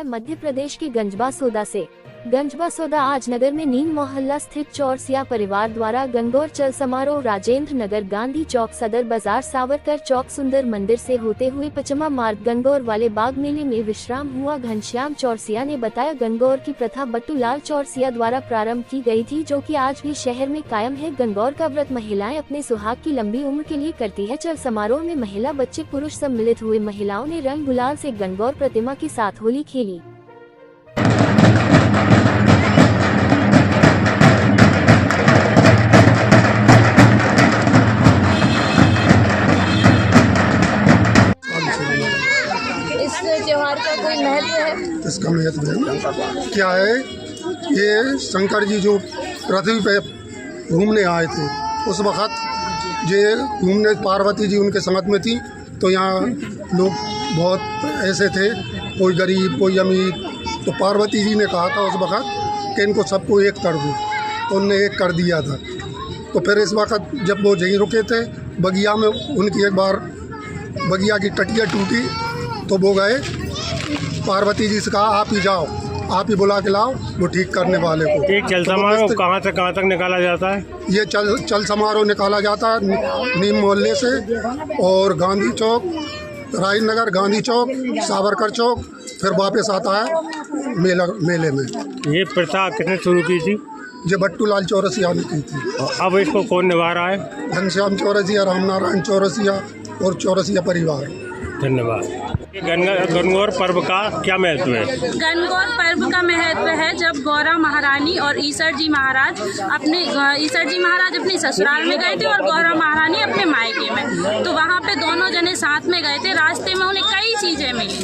मध्य प्रदेश के गंजबासौदा से। गंजबासौदा आज नगर में नीम मोहल्ला स्थित चौरसिया परिवार द्वारा गंगौर चल समारोह राजेंद्र नगर, गांधी चौक, सदर बाजार, सावरकर चौक, सुंदर मंदिर से होते हुए पचमा मार्ग गंगौर वाले बाग मेले में विश्राम हुआ। घनश्याम चौरसिया ने बताया, गंगौर की प्रथा बट्टूलाल चौरसिया द्वारा प्रारंभ की गई थी, जो कि आज भी शहर में कायम है। गंगौर का व्रत महिलाएं अपने सुहाग की लंबी उम्र के लिए करती है। चल समारोह में महिला, बच्चे, पुरुष सम्मिलित हुए। महिलाओं ने रंग गुलाल से गंगौर प्रतिमा के साथ होली खेली। इस त्योहार का कोई महत्व है? इसका महत्व है क्या है, ये शंकर जी जो पृथ्वी पे घूमने आए थे, उस वक़्त ये घूमने पार्वती जी उनके साथ में थी, तो यहाँ लोग बहुत ऐसे थे, कोई गरीब कोई अमीर, तो पार्वती जी ने कहा था उस वक़्त कि इनको सबको एक कर दो, तो उनने एक कर दिया था। तो फिर इस वक़्त जब वो यहीं रुके थे बगिया में, उनकी एक बार बगिया की टटिया टूटी तो वो गए, पार्वती जी से कहा आप ही जाओ, आप ही बुला के लाओ वो ठीक करने वाले को। एक चल समारोह कहाँ से कहाँ तक निकाला जाता है? ये चल समारोह निकाला जाता है नीम मोहल्ले से, और गांधी चौक, राजनगर, गांधी चौक, सावरकर चौक, फिर वापस आता है मेले में। ये प्रथा किसने शुरू की थी? ये बट्टूलाल चौरसिया ने की थी। अब इसको कौन निभा रहा है? घनश्याम चौरसिया, रामनारायण चौरसिया और चौरसिया परिवार। धन्यवाद। गंगौर पर्व का क्या महत्व है? गंगौर पर्व का महत्व है जब गौरा महारानी और ईसर जी महाराज अपने ससुराल में गए थे और गौरा महारानी अपने मायके में, तो वहाँ पे दोनों जने साथ में गए थे। रास्ते में उन्हें कई चीज़ें मिली,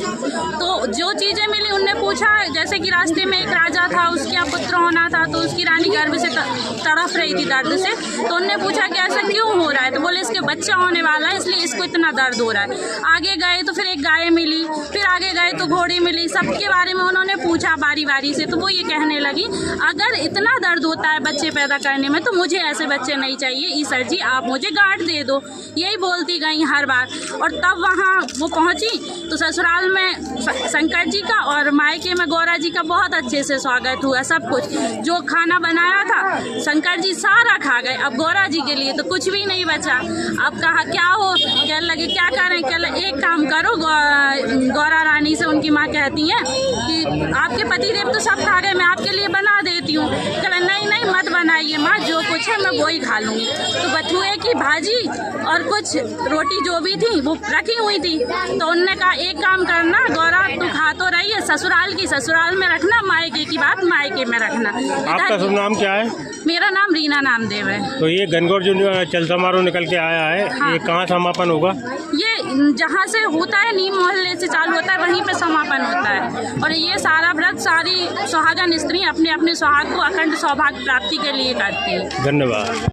तो जो चीज़ें मिली उनने पूछा, जैसे कि रास्ते में एक राजा था, उसके यहाँ पुत्र होना था, तो उसकी रानी गर्भ से तड़प रही थी दर्द से, तो उनने पूछा कि ऐसा क्यों हो रहा है, तो बोले इसके बच्चा होने वाला है इसलिए इसको इतना दर्द हो रहा है। आगे गए तो फिर एक गाय मिली, फिर आगे गए तो घोड़ी मिली, सबके बारे में उन्होंने पूछा बारी बारी से, तो वो ये कहने लगी, अगर इतना दर्द होता है बच्चे पैदा करने में तो मुझे ऐसे बच्चे नहीं चाहिए, ईसर जी आप मुझे गांठ दे दो, यही बोलती गई हर बार। और तब वहाँ वो पहुँची तो ससुराल में शंकर जी का और मायके में गौरा जी का बहुत अच्छे से स्वागत हुआ। सब कुछ जो खाना बनाया था शंकर जी सारा खा गए, अब गौरा जी के लिए तो कुछ भी नहीं बचा। अब कहा क्या हो, कहने लगे क्या करें, कहने एक काम करो, गौरा रानी से उनकी माँ कहती है कि आपके पतिदेव तो सब खा गए, मैं आपके लिए बना देती हूँ। कहला नहीं नहीं मत बनाइए माँ, जो कुछ है मैं वही खा लूँगी। तो बथुए की भाजी और कुछ रोटी जो भी थी वो रखी हुई थी, तो उनने कहा एक काम करना गौरा, तू खा तो रही है, ससुराल में रखना, मायके की बात मायके में रखना। आपका शुभ नाम क्या है? मेरा नाम रीना नामदेव है। तो ये गंगौर जो चल समारोह निकल के आया है, हाँ। ये कहाँ समापन होगा? ये जहाँ से होता है नीम मोहल्ले से चालू होता है, वहीं पे समापन होता है। और ये सारा व्रत सारी सुहागन स्त्री अपने अपने सुहाग को अखंड सौभाग्य प्राप्ति के लिए करती है। धन्यवाद।